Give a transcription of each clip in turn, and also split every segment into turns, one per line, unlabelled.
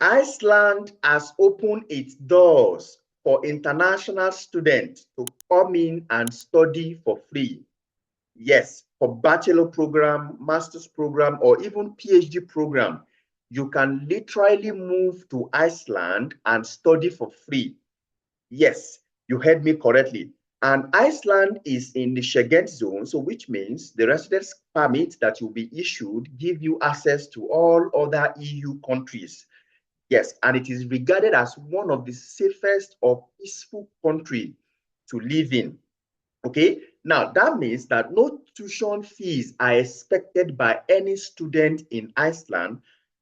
Iceland has opened its doors for international students to come in and study for free. Yes, for bachelor program, master's program, or even PhD program, you can literally move to Iceland and study for free. Yes, you heard me correctly. And Iceland is in the Schengen zone, so which means the residence permit that will be issued give you access to all other EU countries. Yes, and it is regarded as one of the safest or peaceful country to live in. Okay, now that means that no tuition fees are expected by any student in Iceland.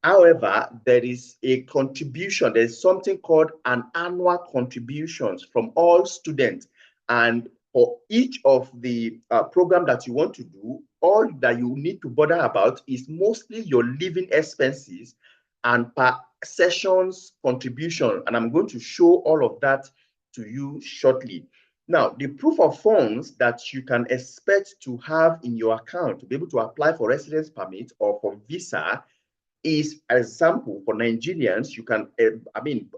However, there is a contribution, there's something called an annual contributions from all students. And for each of the program that you want to do, all that you need to bother about is mostly your living expenses and per sessions contribution. And I'm going to show all of that to you shortly. Now, the proof of funds that you can expect to have in your account to be able to apply for residence permit or for visa is, example, for Nigerians, you can,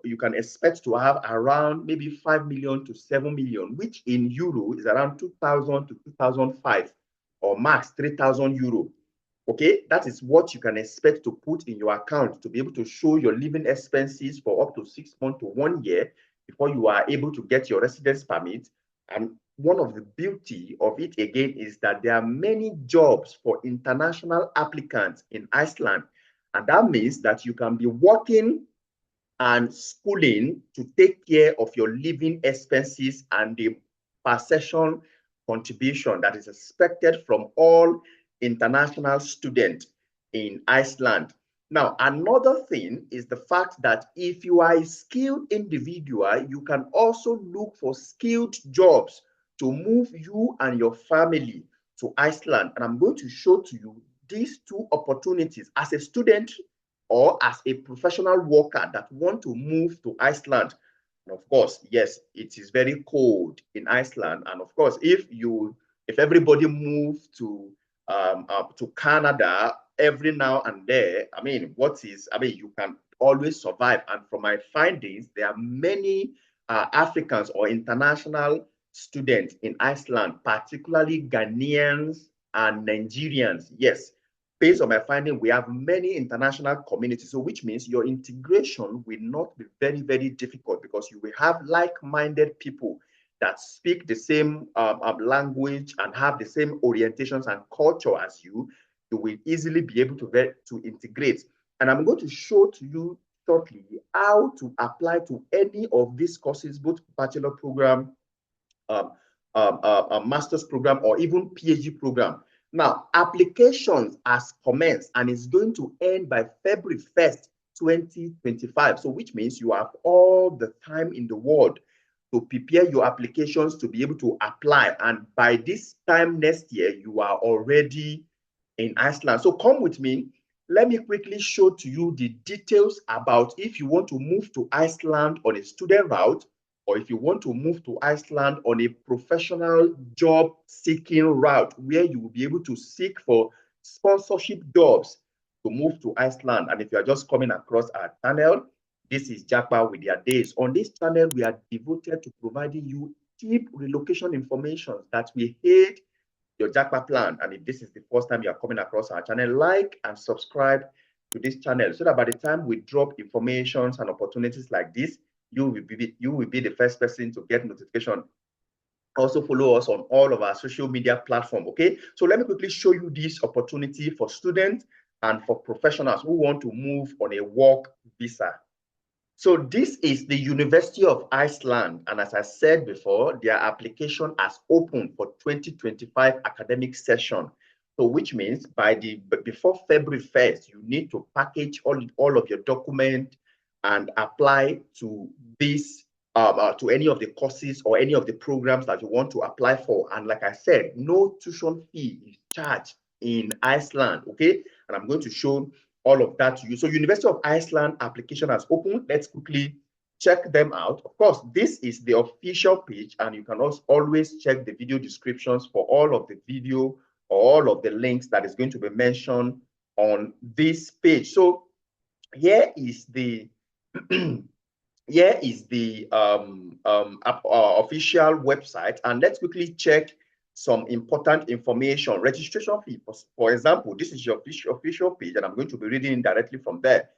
you can expect to have around maybe 5 million to 7 million, which in euro is around 2,000 to 2,005 or max 3,000 euro. Okay, that is what you can expect to put in your account to be able to show your living expenses for up to 6 months to 1 year before you are able to get your residence permit. And one of the beauty of it again is that there are many jobs for international applicants in Iceland. And that means that you can be working and schooling to take care of your living expenses and the per session contribution that is expected from all international students in Iceland. Now, another thing is the fact that if you are a skilled individual, you can also look for skilled jobs to move you and your family to Iceland. And I'm going to show to you these two opportunities as a student or as a professional worker that want to move to Iceland. And of course, yes, it is very cold in Iceland. And of course, if everybody moved to Canada every now and there, you can always survive. And from my findings, there are many Africans or international students in Iceland, particularly Ghanaians and Nigerians. Yes, based on my finding, we have many international communities, so which means your integration will not be very, very difficult because you will have like-minded people that speak the same language and have the same orientations and culture as you. You will easily be able to integrate. And I'm going to show to you shortly how to apply to any of these courses, both bachelor program, a master's program, or even PhD program. Now, applications has commenced and is going to end by February 1st, 2025. So, which means you have all the time in the world to prepare your applications to be able to apply. And by this time next year, you are already in Iceland. So, come with me. Let me quickly show to you the details about if you want to move to Iceland on a student route, or if you want to move to Iceland on a professional job seeking route where you will be able to seek for sponsorship jobs to move to Iceland. And if you are just coming across our channel, this is Japa with their days. On this channel, we are devoted to providing you cheap relocation information that will aid your Japa plan. And if this is the first time you are coming across our channel, like and subscribe to this channel so that by the time we drop informations and opportunities like this, you will be the first person to get notification. Also follow us on all of our social media platforms, okay? So let me quickly show you this opportunity for students and for professionals who want to move on a work visa. So this is the University of Iceland. And as I said before, their application has opened for 2025 academic session. So which means before February 1st, you need to package all of your documents and apply to this, to any of the courses or any of the programs that you want to apply for. And like I said, no tuition fee is charged in Iceland, okay? And I'm going to show all of that to you. So University of Iceland application has opened. Let's quickly check them out. Of course, this is the official page, and you can also always check the video descriptions for all of the video or all of the links that is going to be mentioned on this page. So here is the here is the official website, and let's quickly check some important information. Registration fee, for example, this is your official page, and I'm going to be reading directly from there.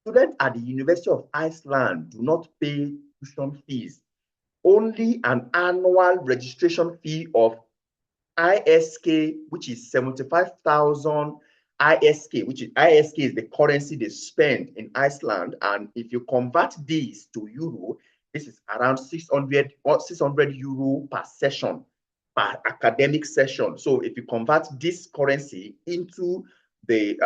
Students at the University of Iceland do not pay tuition fees. Only an annual registration fee of ISK, which is 75,000 ISK, which is ISK is the currency they spend in Iceland. And if you convert this to euro, this is around 600 or 600 euro per session, per academic session. So if you convert this currency into the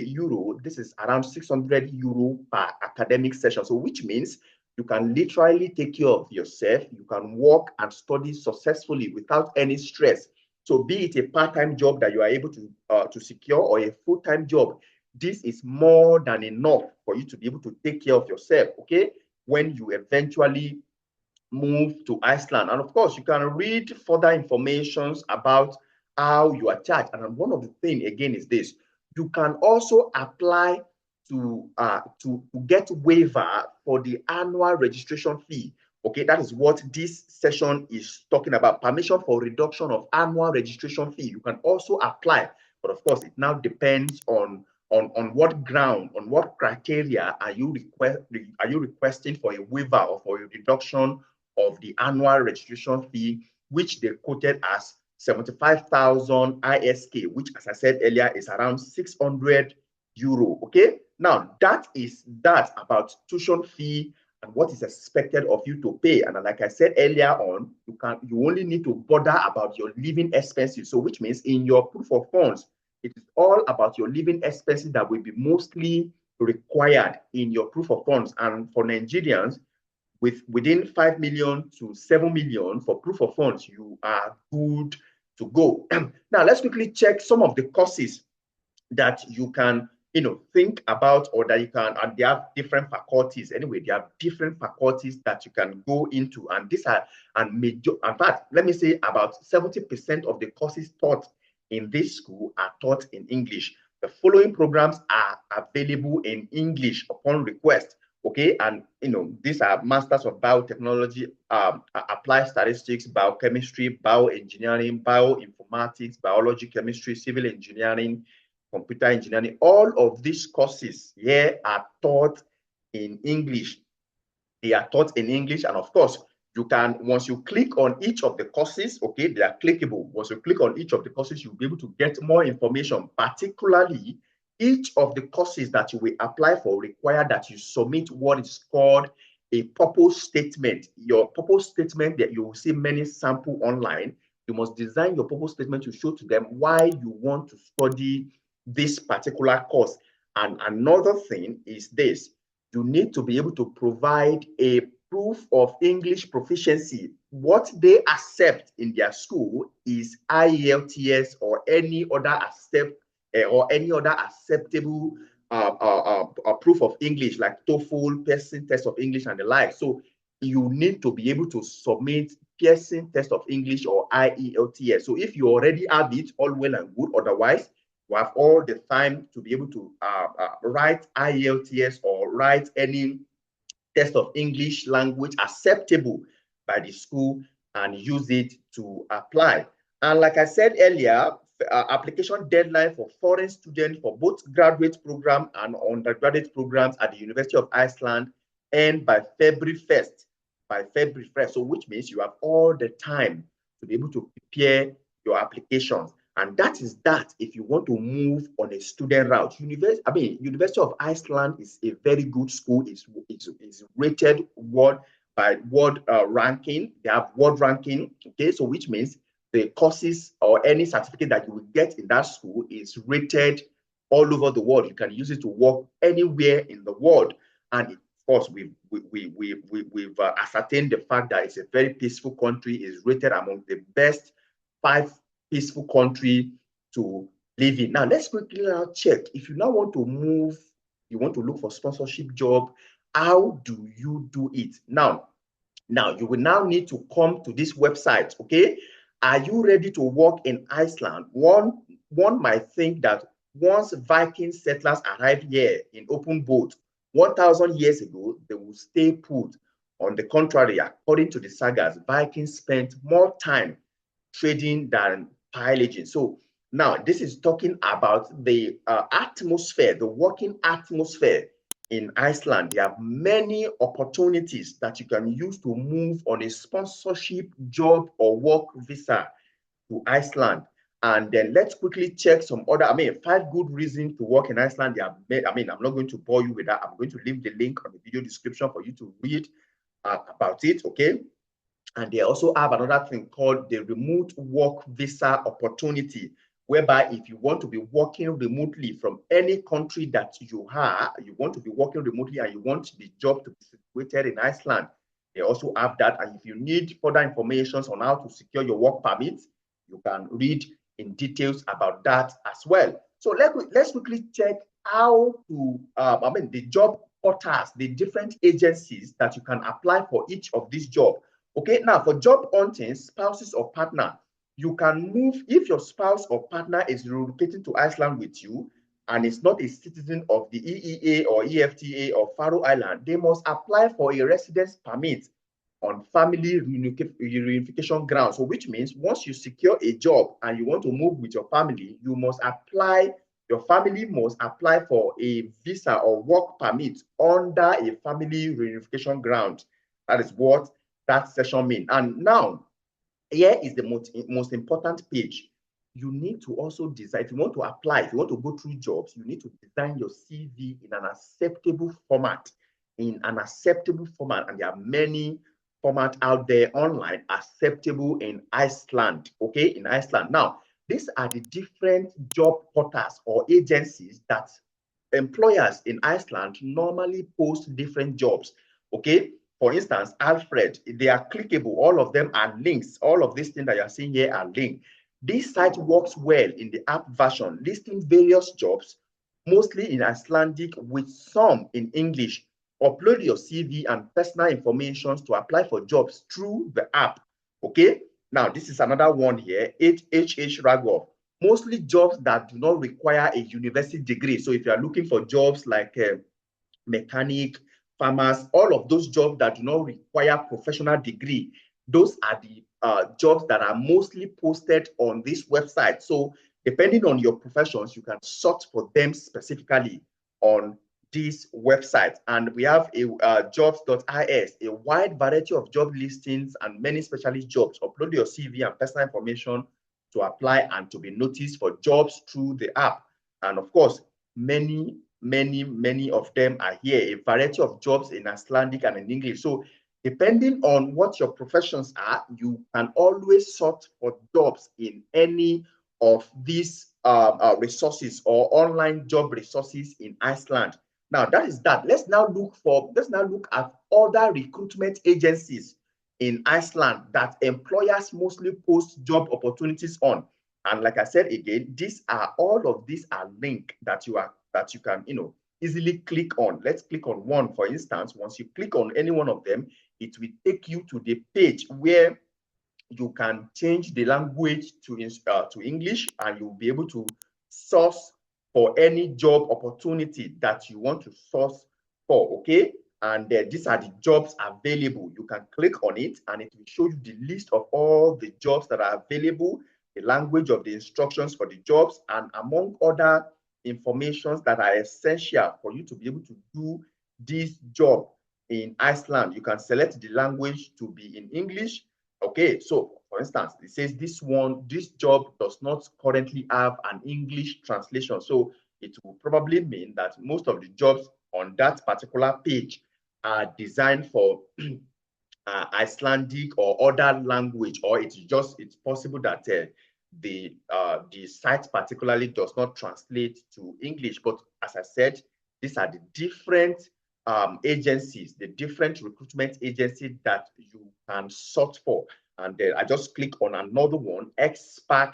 euro, this is around 600 euro per academic session. So which means you can literally take care of yourself. You can work and study successfully without any stress. So be it a part-time job that you are able to secure or a full-time job, this is more than enough for you to be able to take care of yourself, okay, when you eventually move to Iceland. And of course, you can read further information about how you are charged. And one of the things, again, is this. You can also apply to get waiver for the annual registration fee. Okay, that is what this session is talking about. Permission for reduction of annual registration fee. You can also apply, but of course, it now depends on what ground, on what criteria are you requesting for a waiver or for a reduction of the annual registration fee, which they quoted as 75,000 ISK, which, as I said earlier, is around 600 euro. Okay, now that is that about tuition fee and what is expected of you to pay. And like I said earlier on, you only need to bother about your living expenses. So which means in your proof of funds, it is all about your living expenses that will be mostly required in your proof of funds. And for Nigerians, within 5 million to 7 million for proof of funds, you are good to go. Now, let's quickly check some of the courses that you can think about, or that you can, and they have different faculties. Anyway, there are different faculties that you can go into, and these are, in fact, let me say about 70% of the courses taught in this school are taught in English. The following programs are available in English upon request. Okay, and these are Masters of Biotechnology, Applied Statistics, Biochemistry, Bioengineering, Bioinformatics, Biology, Chemistry, Civil Engineering, Computer Engineering. All of these courses here are taught in English. They are taught in English, and of course, you can, once you click on each of the courses, okay, they are clickable. Once you click on each of the courses, you'll be able to get more information. Particularly, each of the courses that you will apply for require that you submit what is called a purpose statement. Your purpose statement, that you will see many sample online. You must design your purpose statement to show to them why you want to study this particular course. And another thing is this: you need to be able to provide a proof of English proficiency. What they accept in their school is IELTS or any other acceptable proof of English, like TOEFL, Pearson test of English, and the like. So you need to be able to submit Pearson test of English or IELTS. So if you already have it, all well and good. Otherwise, you have all the time to be able to write IELTS or write any test of English language acceptable by the school and use it to apply. And like I said earlier, application deadline for foreign students for both graduate program and undergraduate programs at the University of Iceland end by February 1st. By February 1st, so which means you have all the time to be able to prepare your applications. And that is that if you want to move on a student route. University of Iceland is a very good school. It's rated by world ranking. They have world ranking, okay? So which means the courses or any certificate that you will get in that school is rated all over the world. You can use it to work anywhere in the world. And of course, we've ascertained the fact that it's a very peaceful country. It's rated among the best 5 peaceful country to live in. Now, let's quickly now check. If you now want to move, you want to look for sponsorship job, how do you do it? Now, you will now need to come to this website, okay? Are you ready to work in Iceland? One might think that once Viking settlers arrived here in open boat, 1,000 years ago, they will stay put. On the contrary, according to the sagas, Vikings spent more time trading than pillaging. So now this is talking about the atmosphere, the working atmosphere in Iceland. There are many opportunities that you can use to move on a sponsorship, job, or work visa to Iceland. And then let's quickly check some other, 5 good reasons to work in Iceland. I'm not going to bore you with that. I'm going to leave the link on the video description for you to read about it, okay? And they also have another thing called the remote work visa opportunity, whereby if you want to be working remotely from any country that you want to be working remotely and you want the job to be situated in Iceland, they also have that. And if you need further information on how to secure your work permit, you can read in details about that as well. So let's quickly check how to, the job portals, the different agencies that you can apply for each of these jobs. Okay, now for job hunting, spouses or partner, you can move if your spouse or partner is relocating to Iceland with you and is not a citizen of the EEA or EFTA or Faroe Island, they must apply for a residence permit on family reunification grounds. So which means once you secure a job and you want to move with your family, your family must apply for a visa or work permit under a family reunification ground. That is what that section means. And now, here is the most important page. You need to also design, if you want to apply, if you want to go through jobs, you need to design your CV in an acceptable format. And there are many formats out there online acceptable in Iceland, okay, in Iceland. Now, these are the different job portals or agencies that employers in Iceland normally post different jobs, okay? For instance, Alfred, they are clickable. All of them are links. All of these things that you're seeing here are linked. This site works well in the app version, listing various jobs, mostly in Icelandic with some in English. Upload your CV and personal information to apply for jobs through the app. Okay? Now, this is another one here, HH Ragov. Mostly jobs that do not require a university degree. So if you are looking for jobs like mechanic, farmers, all of those jobs that do not require professional degree, those are the jobs that are mostly posted on this website. So depending on your professions, you can sort for them specifically on this website. And we have a jobs.is, a wide variety of job listings and many specialist jobs. Upload your CV and personal information to apply and to be noticed for jobs through the app. And of course, many of them are here, a variety of jobs in Icelandic and in English. So depending on what your professions are, you can always sort for jobs in any of these resources or online job resources in Iceland. Now that is that. Let's now look at other recruitment agencies in Iceland that employers mostly post job opportunities on. And like I said again, all of these are links that you can easily click on. Let's click on one, for instance. Once you click on any one of them, it will take you to the page where you can change the language to English, and you'll be able to source for any job opportunity that you want to source for, okay? And these are the jobs available. You can click on it and it will show you the list of all the jobs that are available, the language of the instructions for the jobs, and among other informations that are essential for you to be able to do this job in Iceland. You can select the language to be in English. Okay, so for instance, it says this job does not currently have an English translation. So it will probably mean that most of the jobs on that particular page are designed for Icelandic or other language, or it's possible that the site particularly does not translate to English. But as I said, these are the different agencies, the different recruitment agencies that you can sort for. And then I just click on another one, Expert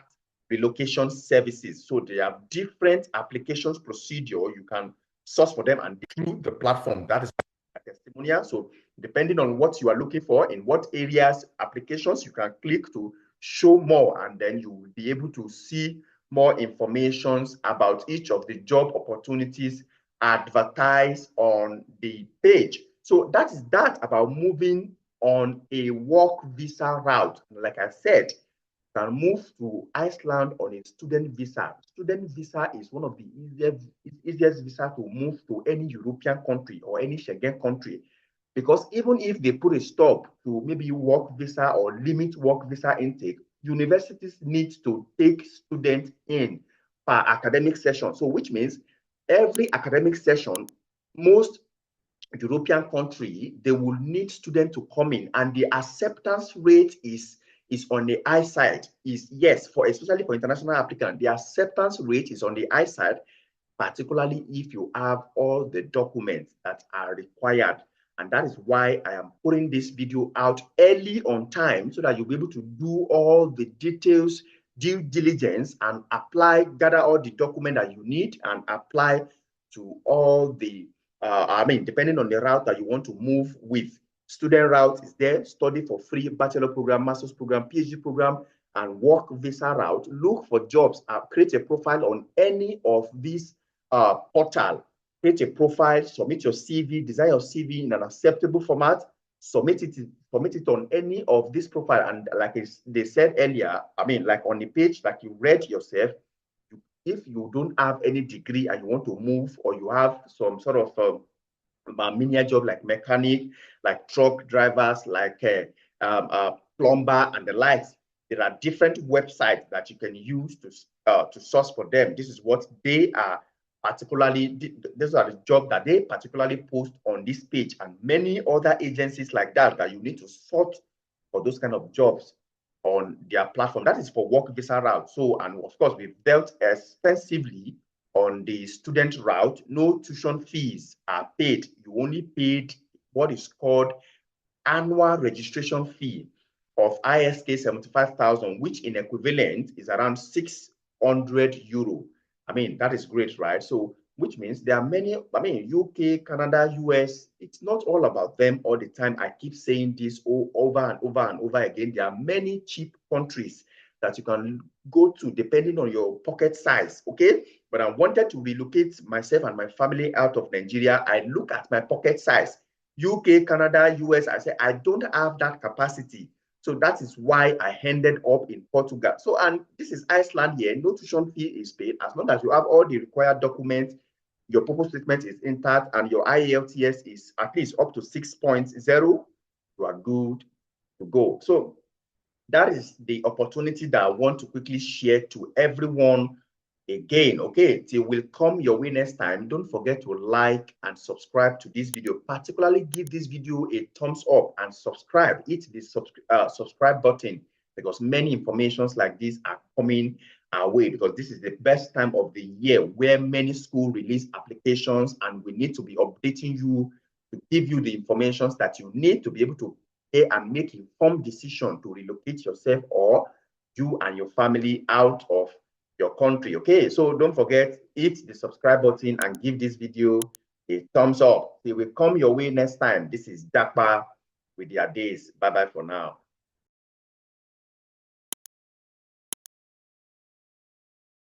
Relocation Services. So they have different applications procedure. You can source for them and through the platform. That is a testimonial. So depending on what you are looking for, in what areas, applications, you can click to show more, and then you will be able to see more information about each of the job opportunities advertise on the page. So that is that about moving on a work visa route. Like I said, you can move to Iceland on a student visa. Student visa is one of the easiest visa to move to any European country or any Schengen country. Because even if they put a stop to maybe work visa or limit work visa intake, universities need to take students in per academic session. So which means every academic session, most European country, they will need students to come in, and the acceptance rate is on the high side. Is yes, for especially for international applicants, the acceptance rate is on the high side, particularly if you have all the documents that are required. And that is why I am putting this video out early on time so that you'll be able to do all the details, due diligence, and apply, gather all the document that you need and apply to all the, depending on the route that you want to move with. Student route is there, study for free, bachelor program, master's program, PhD program, and work visa route. Look for jobs, create a profile on any of these portal, create a profile, submit your CV, design your CV in an acceptable format, submit it on any of this profile. And like they said earlier, like on the page, like you read yourself, if you don't have any degree and you want to move, or you have some sort of menial job like mechanic, like truck drivers, like plumber and the likes, there are different websites that you can use to source for them. This is what they are particularly, these are the jobs that they particularly post on this page, and many other agencies like that you need to sort for those kind of jobs on their platform. That is for work visa route. So, and of course, we've dealt extensively on the student route. No tuition fees are paid. You only paid what is called annual registration fee of ISK 75,000, which in equivalent is around 600 euro. That is great, right? So, which means there are many, UK, Canada, US, it's not all about them all the time. I keep saying this over and over and over again. There are many cheap countries that you can go to depending on your pocket size, okay? But I wanted to relocate myself and my family out of Nigeria. I look at my pocket size. UK, Canada, US, I say, I don't have that capacity. So that is why I ended up in Portugal. So, and this is Iceland here. No tuition fee is paid as long as you have all the required documents, your purpose statement is intact, and your IELTS is at least up to 6.0, you are good to go. So that is the opportunity that I want to quickly share to everyone again. Okay, till will come your way next time. Don't forget to like and subscribe to this video. Particularly give this video a thumbs up and subscribe. Hit the subscribe button, because many informations like this are coming our way, because this is the best time of the year where many schools release applications, and we need to be updating you to give you the information that you need to be able to and make informed decision to relocate yourself or you and your family out of your country. Okay, so don't forget, hit the subscribe button and give this video a thumbs up. They will come your way next time. This is Japa with their days. Bye bye for now.